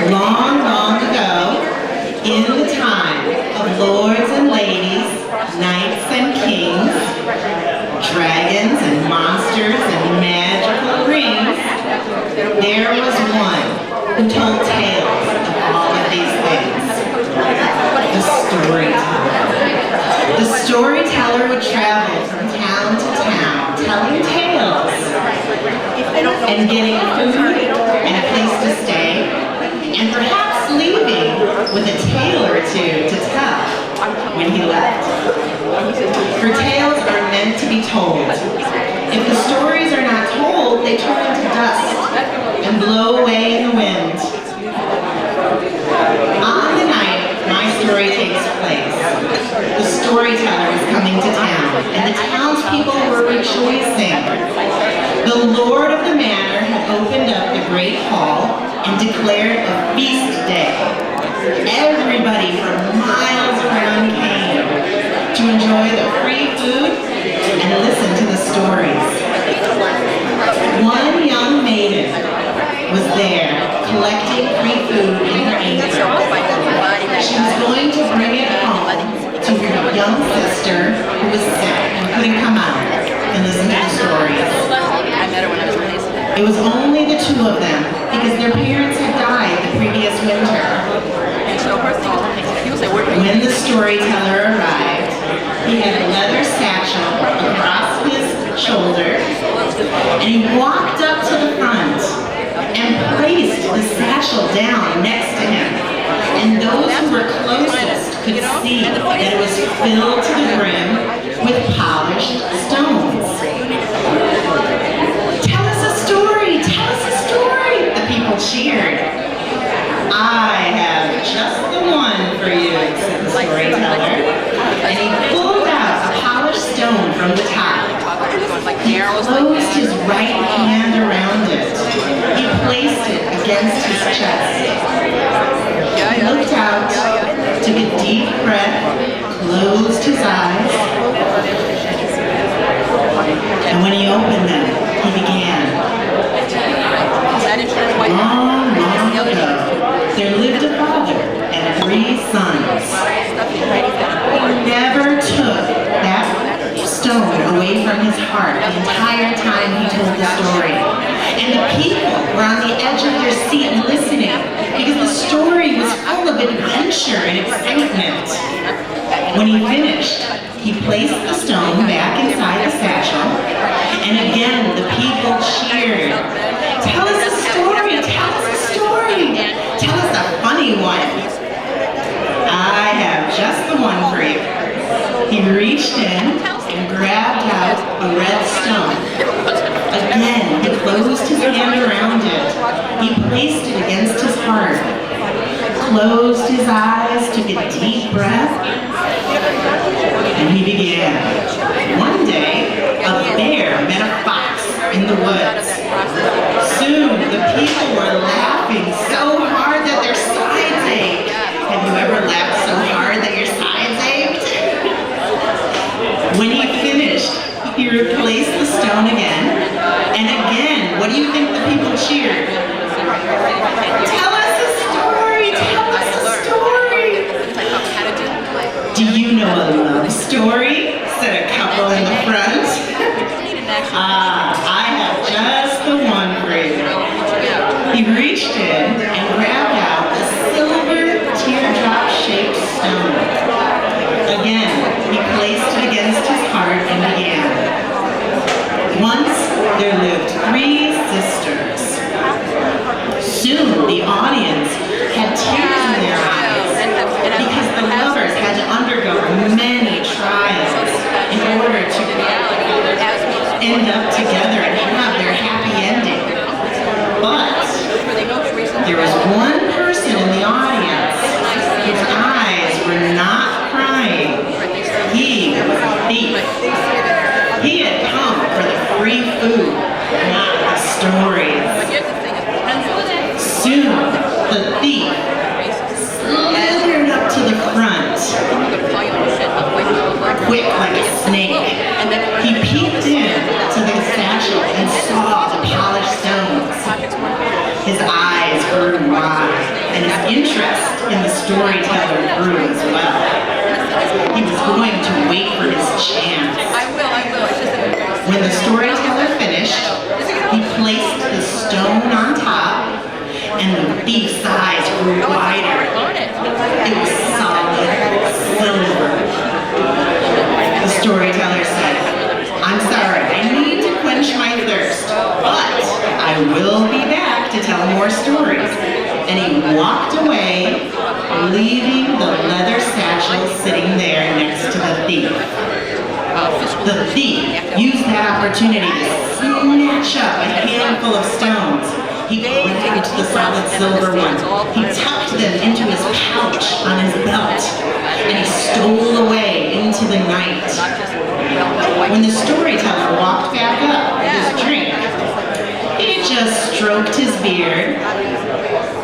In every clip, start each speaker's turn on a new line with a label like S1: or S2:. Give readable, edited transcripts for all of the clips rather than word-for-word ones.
S1: Long, long ago, in the time of lords and ladies, knights and kings, dragons and monsters and magical rings, there was one who told tales of all of these things. The storyteller. The storyteller would travel from town to town, telling tales and getting food and a place to stay, and perhaps leaving with a tale or two to tell when he left. For tales are meant to be told. If the stories are not told, they turn into dust and blow away in the wind. On the night my story takes place, the storyteller was coming to town, and the townspeople were rejoicing. The lord of the manor had opened up the great hall and declared a feast day. Everybody from miles around came to enjoy the free food and listen to the stories. One young maiden was there collecting free food in her apron. She was going to bring it home to her young sister who was sick and couldn't come out and listen to the stories. It was only the two of them because their parents had died the previous winter. When the storyteller arrived, he had a leather satchel across his shoulder, and he walked up to the front and placed the satchel down next to him. And those who were closest could see that it was filled to the brim with polished stones. "Tell us a story! Tell us a story!" the people cheered. "I have just the one for you," said the storyteller. And he pulled out a polished stone from the top. He closed his right hand around it. He placed it against his chest. He looked out, took a deep breath, closed his eyes, and when he opened them, he began. Long, long ago, there lived a father and 3 sons. He never took that stone away from his heart the entire time he told the story. And the people were on the edge of their seat listening because the story was full of adventure and excitement. When he finished, he placed the stone back inside the satchel, and again the people cheered. "Tell us a story! Tell us a story! Tell us a funny one!" "I have just the one for you." He reached in and grabbed out a red stone. Again, he closed his hand around it. He placed it against his heart, closed his eyes, took a deep breath, and he began. One day, a bear met a fox in the woods. Soon, the people were laughing so hard that their sides ached. Have you ever laughed so hard that your sides ached? When he finished, he replaced the stone again, and again, what do you think the people cheered? "Tell us a story! Tell us a story!" "Do you know a love story?" said a couple in the front. "I have just the one for you." He reached in and grabbed out a silver teardrop-shaped stone. Again, he placed it against his heart and began. Once there lived 3 sisters. Soon the audience had tears in their eyes because the lovers had to undergo many trials in order to end up together and have their happy ending. But there was one person in the audience whose eyes were not crying. He was a thief. He had come for the free food, not the stories. Soon, the thief slithered up to the front, quick like a snake. He peeked in to the satchel and saw the polished stones. His eyes grew wide and his interest in the storyteller grew as well. He was going to wait for his chance. When the storyteller finished, he placed the stone on top, and the thief's eyes grew wider. It was solid silver. The storyteller said, "I'm sorry, I need to quench my thirst, but I will be back to tell more stories." And he walked away, leaving the leather satchel sitting there next to the thief. The thief used that opportunity to snatch up a handful of stones. He grabbed the solid silver ones. He tucked them into his pouch on his belt, and he stole away into the night. When the storyteller walked back up with his drink, he just stroked his beard,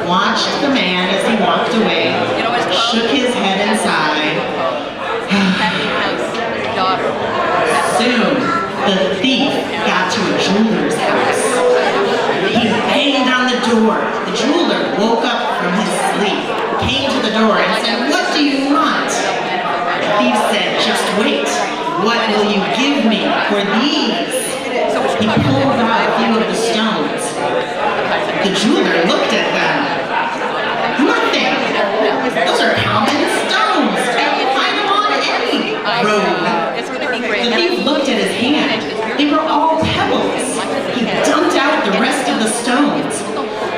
S1: watched the man as he walked away, shook his head and sighed. Soon, the thief got to a jeweler's house. He banged on the door. The jeweler woke up from his sleep, came to the door and said, "What do you want?" The thief said, "Just wait. What will you give me for these?" He pulled out a few of the stones. The jeweler looked at them. "Nothing. Those are common stones. You can find them on any road." The thief looked at his hand. They were all pebbles. He dumped out the rest of the stones.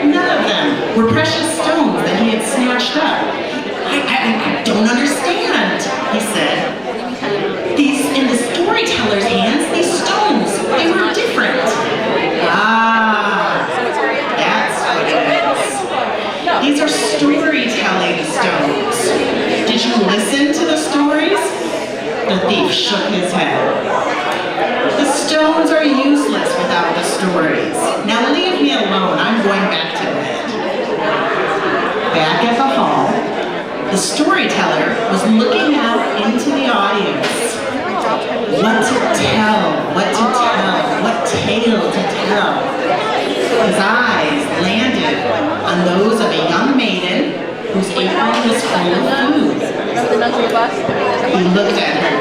S1: None of them were precious stones that he had snatched up. I don't understand," he said. In the storyteller's hands, these stones, they were different. Ah, that's what it is. These are storytelling stones. Did you listen to the stories? The thief shook his head. "The stones are useless without the stories. Now leave me alone, I'm going back to bed." Back at the hall, the storyteller was looking out into the audience. What to tell, what tale to tell. His eyes landed on those of a young maiden whose apron was full of food. He looked at her.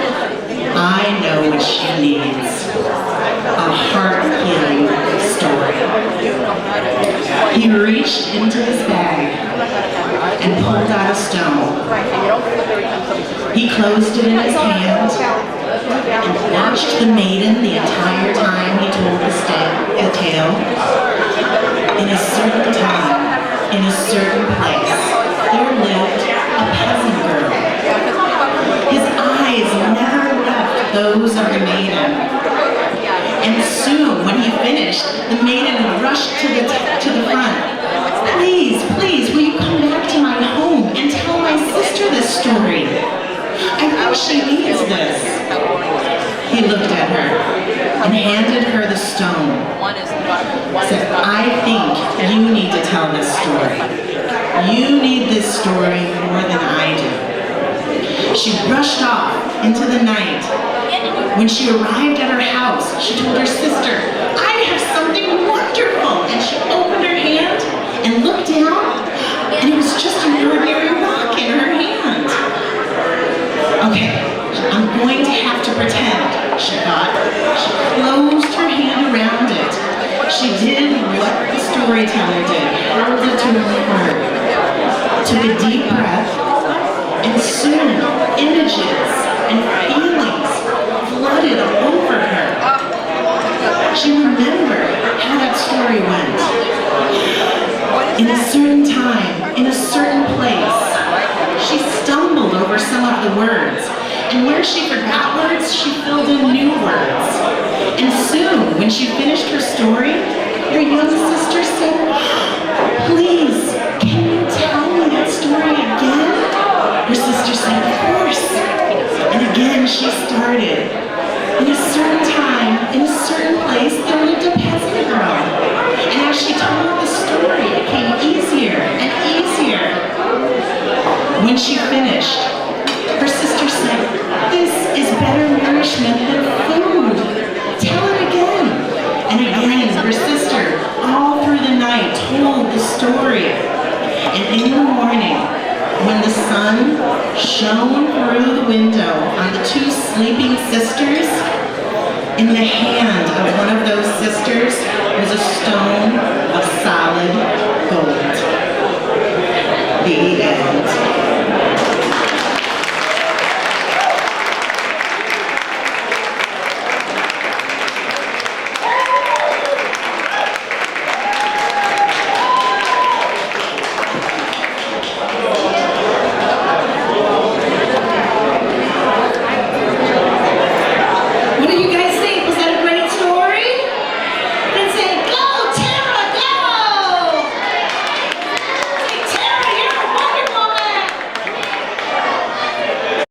S1: "I know what she needs. A heart-healing story." He reached into his bag and pulled out a stone. He closed it in his hand and watched the maiden the entire time he told the tale. In a certain time, in a certain place, there lived a peasant girl. His eyes never left those of the maiden. And soon, when he finished, the maiden rushed to the front. "Please, please, will you come back to my home and tell my sister this story? I think she needs this." He looked at her and handed her the stone. Said, "I think you need to tell this story. You need this story more than I do." She rushed off into the night. When she arrived at her house, she told her sister, "I have something wonderful." And she opened her hand and looked down, and it was just an ordinary rock in her hand. "Okay, I'm going to have to pretend," she thought. She closed her hand around it. She did what the storyteller did, held it to her heart, took a deep breath, and soon images and feelings flooded over her. She remembered how that story went. In a certain time, in a certain place, she stumbled over some of the words, and where she forgot words, she filled in new words. And soon, when she finished her story, her young sister said, "Please, can you tell me that story again?" Her sister said, "Of course." And again she started. In a certain time, in a certain place, there lived a peasant girl. And as she told the story, it came easier and easier. When she finished, her sister said, "This is better nourishment than food. Tell it again." And again, her sister, all through the night, told the story. And in the sun shone through the window on the two sleeping sisters. In the hand of one of those